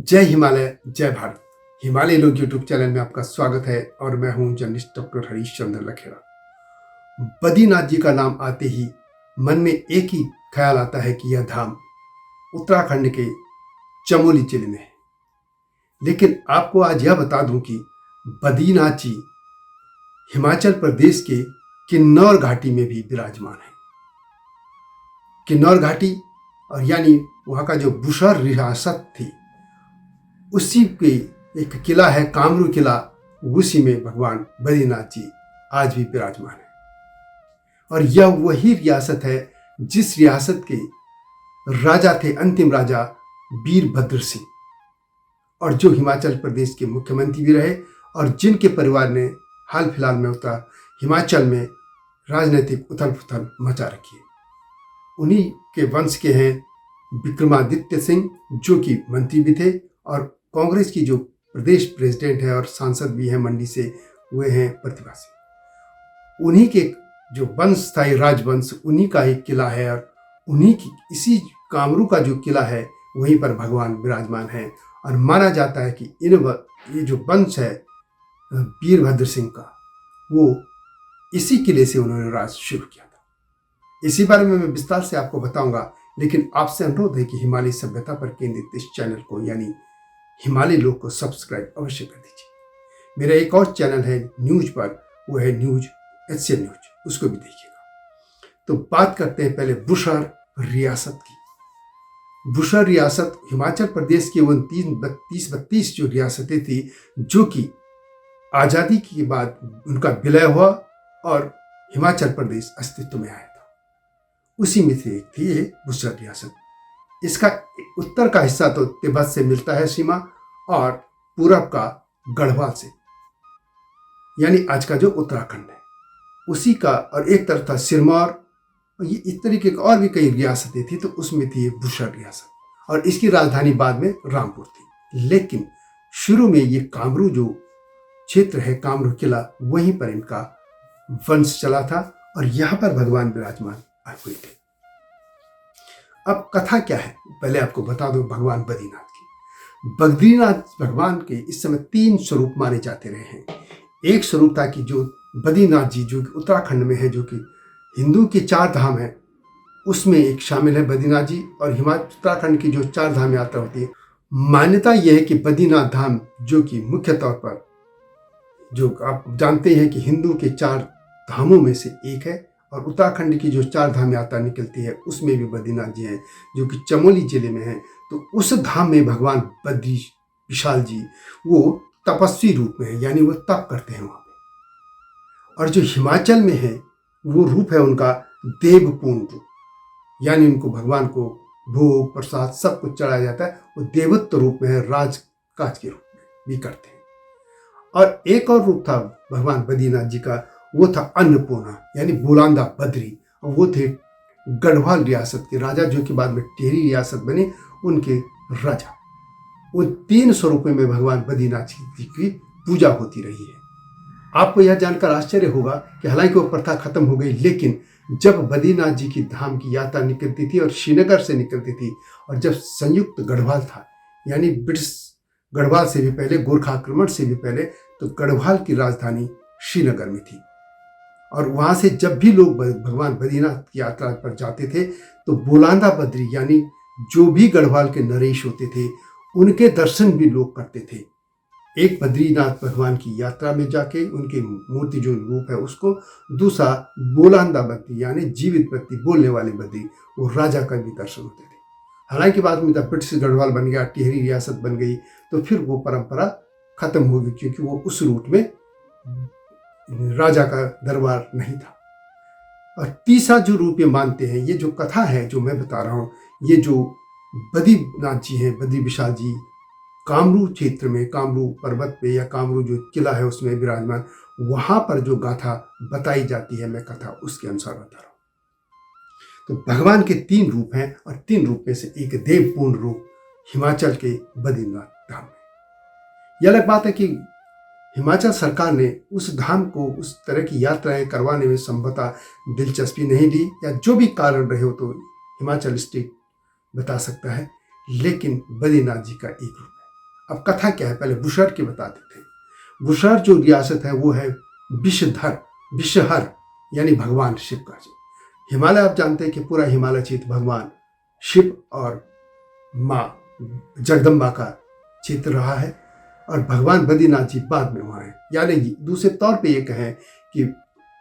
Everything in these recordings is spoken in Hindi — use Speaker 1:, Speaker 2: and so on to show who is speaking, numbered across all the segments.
Speaker 1: जय हिमालय जय भारत। हिमालय लोग यूट्यूब चैनल में आपका स्वागत है और मैं हूं जर्नलिस्ट डॉक्टर हरीश चंद्र लखेड़ा। बद्रीनाथ जी का नाम आते ही मन में एक ही ख्याल आता है कि यह धाम उत्तराखंड के चमोली जिले में है। लेकिन आपको आज यह बता दूं कि बद्रीनाथ जी हिमाचल प्रदेश के किन्नौर घाटी में भी विराजमान है। किन्नौर घाटी और यानी वहां का जो बुशहर रियासत थी उसी के एक किला है कामरू किला, उसी में भगवान बद्रीनाथ जी आज भी विराजमान है। और यह वही रियासत है जिस रियासत के राजा थे अंतिम राजा वीरभद्र सिंह, और जो हिमाचल प्रदेश के मुख्यमंत्री भी रहे और जिनके परिवार ने हाल फिलहाल में हिमाचल में राजनीतिक उथल पुथल मचा रखी है। उन्हीं के वंश के हैं विक्रमादित्य सिंह, जो कि मंत्री भी थे और कांग्रेस की जो प्रदेश प्रेसिडेंट है और सांसद भी हैं मंडी से, वे हैं प्रतिभा सिंह। उन्हीं के जो वंश था राजवंश, उन्हीं का एक किला है और उन्हीं की इसी कामरू का जो किला है वहीं पर भगवान विराजमान है। और माना जाता है कि ये जो वंश है वीरभद्र सिंह का, वो इसी किले से उन्होंने राज शुरू किया था। इसी बारे में मैं विस्तार से आपको बताऊंगा, लेकिन आपसे अनुरोध है कि हिमालय सभ्यता पर केंद्रित इस चैनल को यानी हिमालय लोग को सब्सक्राइब अवश्य कर दीजिए। मेरा एक और चैनल है न्यूज पर, वो है न्यूज HCL न्यूज, उसको भी देखिएगा। तो बात करते हैं पहले बुशहर रियासत की। बुशहर रियासत हिमाचल प्रदेश की वो 32 जो रियासतें थी जो कि आज़ादी के बाद उनका विलय हुआ और हिमाचल प्रदेश अस्तित्व में आया था, उसी में से एक थी ये बुशहर रियासत। इसका उत्तर का हिस्सा तो तिब्बत से मिलता है सीमा, और पूरब का गढ़वाल से, यानी आज का जो उत्तराखंड है उसी का, और एक तरफ था सिरमौर। ये इस तरीके की और भी कई रियासतें थी, तो उसमें थी बुशहर रियासत, और इसकी राजधानी बाद में रामपुर थी। लेकिन शुरू में ये कामरू जो क्षेत्र है, कामरू किला, वहीं पर इनका वंश चला था और यहाँ पर भगवान विराजमान हुए थे। अब कथा क्या है पहले आपको बता दो भगवान बद्रीनाथ की। बद्रीनाथ भगवान के इस समय 3 स्वरूप माने जाते रहे हैं। एक स्वरूप था कि जो बद्रीनाथ जी जो उत्तराखंड में है, जो कि हिंदू के 4 धाम है उसमें एक शामिल है बद्रीनाथ जी, और उत्तराखंड की जो 4 धाम यात्रा होती है, मान्यता यह है कि बद्रीनाथ धाम जो कि मुख्य तौर पर जो आप जानते हैं कि हिंदू के 4 धामों में से एक है, और उत्तराखंड की जो 4 धाम यात्रा निकलती है उसमें भी बद्रीनाथ जी हैं जो कि चमोली जिले में है। तो उस धाम में भगवान बद्री विशाल जी वो तपस्वी रूप में है, यानी वो तप करते हैं वहाँ पे। और जो हिमाचल में है वो रूप है उनका देवपूर्ण रूप, यानी उनको भगवान को भोग प्रसाद सब कुछ चढ़ाया जाता है, वो देवत्व रूप में है, राजकाज के रूप में भी करते हैं। और एक और रूप था भगवान बद्रीनाथ जी का, वो था अन्नपूर्णा यानी बुलांदा बद्री, और वो थे गढ़वाल रियासत के राजा, जो कि बाद में टिहरी रियासत बने, उनके राजा। उन 3 स्वरूपों में भगवान बद्रीनाथ जी की पूजा होती रही है। आपको यह जानकर आश्चर्य होगा कि हालांकि वो प्रथा खत्म हो गई, लेकिन जब बद्रीनाथ जी की धाम की यात्रा निकलती थी और श्रीनगर से निकलती थी, और जब संयुक्त गढ़वाल था यानी ब्रिटिश गढ़वाल से भी पहले, गोरखा आक्रमण से भी पहले, तो गढ़वाल की राजधानी श्रीनगर में थी। और वहाँ से जब भी लोग भगवान बद्रीनाथ की यात्रा पर जाते थे तो बुलांदा बद्री यानी जो भी गढ़वाल के नरेश होते थे उनके दर्शन भी लोग करते थे। एक बद्रीनाथ भगवान की यात्रा में जाके उनकी मूर्ति जो रूप है उसको, दूसरा बुलांदा बद्री यानी जीवित बद्री, बोलने वाले बद्री, वो राजा का भी दर्शन होते थे। हालांकि बाद में जब ब्रिटिश गढ़वाल बन गया, टिहरी रियासत बन गई, तो फिर वो परंपरा खत्म हो गई, क्योंकि वो उस रूट में राजा का दरबार नहीं था। और तीसरा जो रूप ये मानते हैं, ये जो कथा है जो मैं बता रहा हूँ, ये जो बद्रीनाथ जी हैं, बद्री विशाल जी, कामरू क्षेत्र में, कामरू पर्वत पे या कामरू जो किला है उसमें विराजमान, वहाँ पर जो गाथा बताई जाती है, मैं कथा उसके अनुसार बता रहा हूँ। तो भगवान के 3 रूप हैं, और 3 रूप में से एक देवपूर्ण रूप हिमाचल के बद्रीनाथ धाम में। यह अलग बात है कि हिमाचल सरकार ने उस धाम को उस तरह की यात्राएं करवाने में संभवतः दिलचस्पी नहीं ली, या जो भी कारण रहे हो तो हिमाचल स्टेट बता सकता है, लेकिन बद्रीनाथ जी का एक रूप है। अब कथा क्या है, पहले बुशहर की बता देते हैं। बुशहर जो रियासत है वो है विषहर यानी भगवान शिव का। हिमालय आप जानते हैं कि पूरा हिमालय क्षेत्र भगवान शिव और माँ जगदम्बा का क्षेत्र रहा है, और भगवान बद्रीनाथ जी बाद में वहाँ हैं। यानी दूसरे तौर पे ये कहें कि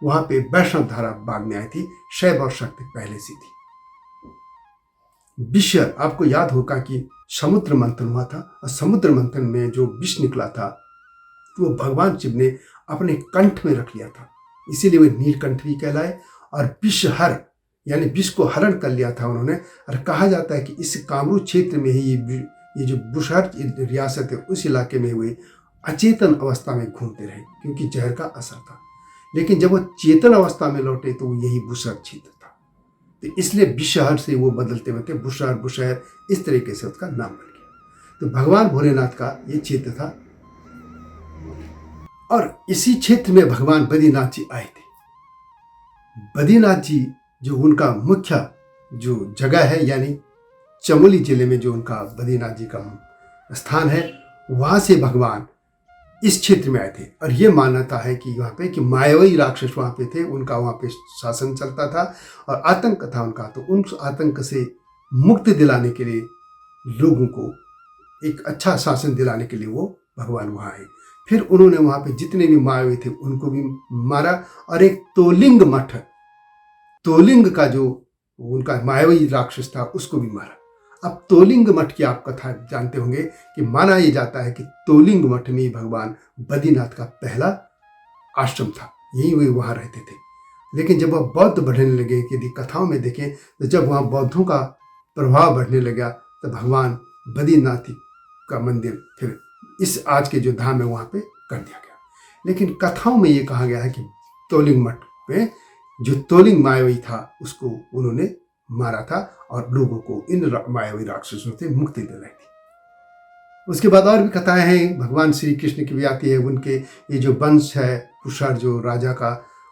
Speaker 1: वहाँ पे वैष्णव धारा बाद में आई थी, शैव और शक्ति पहले से थी। विषहर, आपको याद होगा कि समुद्र मंथन हुआ था, और समुद्र मंथन में जो विष निकला था वो भगवान शिव ने अपने कंठ में रख लिया था, इसीलिए वे नीलकंठ भी कहलाए। और विषहर यानी विष को हरण कर लिया था उन्होंने। और कहा जाता है कि इस कामरू क्षेत्र में ही ये जो बुशहर रियासत है उस इलाके में हुए अचेतन अवस्था में घूमते रहे, क्योंकि जहर का असर था। लेकिन जब वो चेतन अवस्था में लौटे तो यही बुशहर क्षेत्र था, तो इसलिए विषहर से वो बदलते बदलते बुशहर इस तरीके से उसका नाम बन गया। तो भगवान भोलेनाथ का ये क्षेत्र था, और इसी क्षेत्र में भगवान बद्रीनाथ जी आए थे। बद्रीनाथ जी जो उनका मुख्य जो जगह है, यानी चमोली जिले में जो उनका बद्रीनाथ जी का स्थान है, वहाँ से भगवान इस क्षेत्र में आए थे। और ये मान्यता है कि वहाँ पे कि मायावी राक्षस वहाँ पे थे, उनका वहाँ पे शासन चलता था और आतंक था उनका। तो उन आतंक से मुक्ति दिलाने के लिए, लोगों को एक अच्छा शासन दिलाने के लिए वो भगवान वहाँ आए। फिर उन्होंने वहाँ पे जितने भी मायावी थे उनको भी मारा, और एक तोलिंग का जो उनका मायावी राक्षस था उसको भी मारा। अब तोलिंग मठ की आप कथा जानते होंगे कि माना यह जाता है कि तोलिंग मठ में भगवान बद्रीनाथ का पहला आश्रम था, यही वे वहाँ रहते थे। लेकिन जब वह बौद्ध बढ़ने लगे, यदि कथाओं में देखें तो जब वहाँ बौद्धों का प्रभाव बढ़ने लगा तो भगवान बद्रीनाथ का मंदिर फिर इस आज के जो धाम है वहाँ पे कर दिया गया। लेकिन कथाओं में ये कहा गया है कि तोलिंग मठ में जो तोलिंग मायावी था उसको उन्होंने मारा था और लोगों को इन मायावी राक्षसों से मुक्ति दिलाई थी। उसके बाद और भी कथाएं हैं, भगवान श्री कृष्ण की भी आती है। उनके ये जो वंश है कुशर जो राजा का,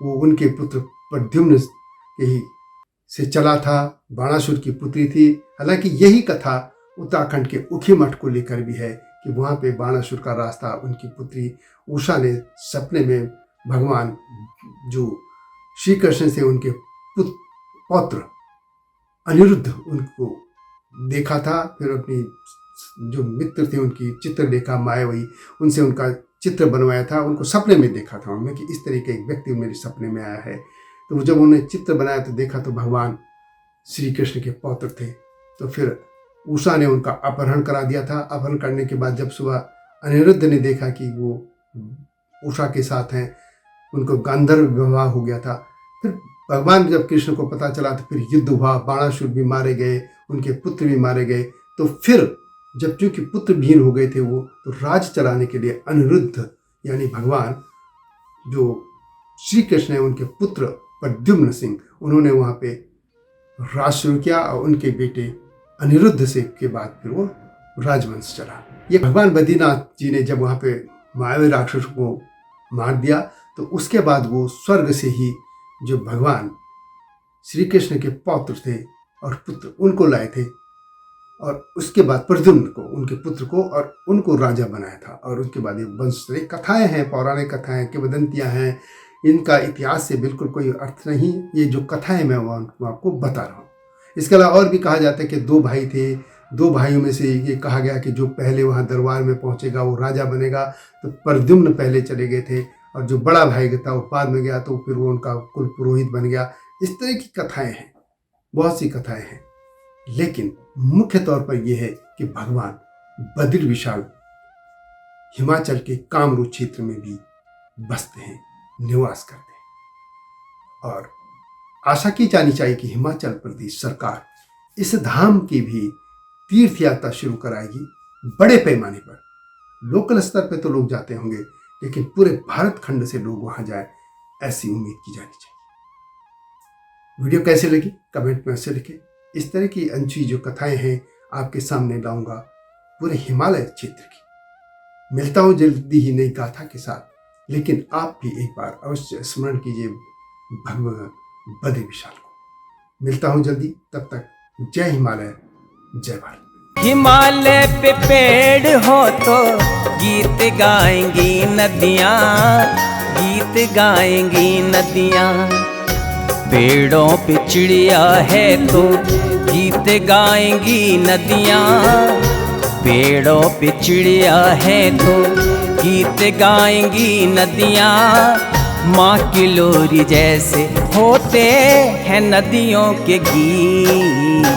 Speaker 1: वो उनके पुत्र प्रद्युम्न के ही से चला था, बाणासुर की पुत्री थी। हालांकि यही कथा उत्तराखंड के उखी मठ को लेकर भी है कि वहाँ पे बाणासुर का रास्ता उनकी पुत्री उषा ने सपने में भगवान जो श्री कृष्ण से उनके पौत्र अनिरुद्ध उनको देखा था। फिर अपनी जो मित्र थे उनकी चित्र देखा मायावी, उनसे उनका चित्र बनवाया था, उनको सपने में देखा था उनमें कि इस तरीके एक व्यक्ति मेरे सपने में आया है। तो जब उन्होंने चित्र बनाया तो देखा तो भगवान श्री कृष्ण के पौत्र थे। तो फिर उषा ने उनका अपहरण करा दिया था। अपहरण करने के बाद जब सुबह अनिरुद्ध ने देखा कि वो उषा के साथ हैं, उनको गांधर्व विवाह हो गया था। फिर भगवान जब कृष्ण को पता चला तो फिर युद्ध हुआ, बाणासुर भी मारे गए, उनके पुत्र भी मारे गए। तो फिर जब चूंकि पुत्र विहीन हो गए थे वो, तो राज चलाने के लिए अनिरुद्ध यानी भगवान जो श्री कृष्ण है उनके पुत्र प्रद्युम्न सिंह, उन्होंने वहाँ पे राज शुरू किया और उनके बेटे अनिरुद्ध से के बाद फिर वो राजवंश चला। ये भगवान बद्रीनाथ जी ने जब वहाँ पे मायावी राक्षसों को मार दिया तो उसके बाद वो स्वर्ग से ही जो भगवान श्री कृष्ण के पौत्र थे और पुत्र उनको लाए थे, और उसके बाद प्रद्युम्न को उनके पुत्र को और उनको राजा बनाया था। और उसके बाद ये वंश कथाएं हैं, पौराणिक कथाएं, किंवदंतियां हैं, इनका इतिहास से बिल्कुल कोई अर्थ नहीं। ये जो कथाएं मैं वो आपको बता रहा हूँ। इसके अलावा और भी कहा जाता है कि 2 भाई थे, 2 भाइयों में से ये कहा गया कि जो पहले वहाँ दरबार में पहुँचेगा वो राजा बनेगा। तो प्रद्युम्न पहले चले गए थे और जो बड़ा भाई था वो बाद में गया, तो फिर वो उनका कुल पुरोहित बन गया। इस तरह की कथाएं हैं, बहुत सी कथाएं हैं। लेकिन मुख्य तौर पर यह है कि भगवान बद्री विशाल हिमाचल के कामरू क्षेत्र में भी बसते हैं, निवास करते हैं। और आशा की जानी चाहिए कि हिमाचल प्रदेश सरकार इस धाम की भी तीर्थ यात्रा शुरू कराएगी बड़े पैमाने पर। लोकल स्तर पर तो लोग जाते होंगे, लेकिन पूरे भारत खंड से लोग वहां जाए, ऐसी उम्मीद की जानी चाहिए। वीडियो कैसे लगी कमेंट में अवश्य लिखें। इस तरह की अनछी जो कथाएं हैं आपके सामने लाऊंगा पूरे हिमालय क्षेत्र की। मिलता हूं जल्दी ही नई गाथा के साथ, लेकिन आप भी एक बार अवश्य स्मरण कीजिए भगवान बद्री विशाल को। मिलता हूं जल्दी, तब तक जय हिमालय, जय भारत।
Speaker 2: हिमालय पे पेड़ हो तो गीत गाएंगी नदियाँ, गीत गाएंगी नदियाँ। पेड़ों पे चिड़िया है तो गीत गाएंगी नदियाँ, पेड़ों पे चिड़िया है तो गीत गाएंगी नदियाँ। माँ की लोरी जैसे होते हैं नदियों के गीत,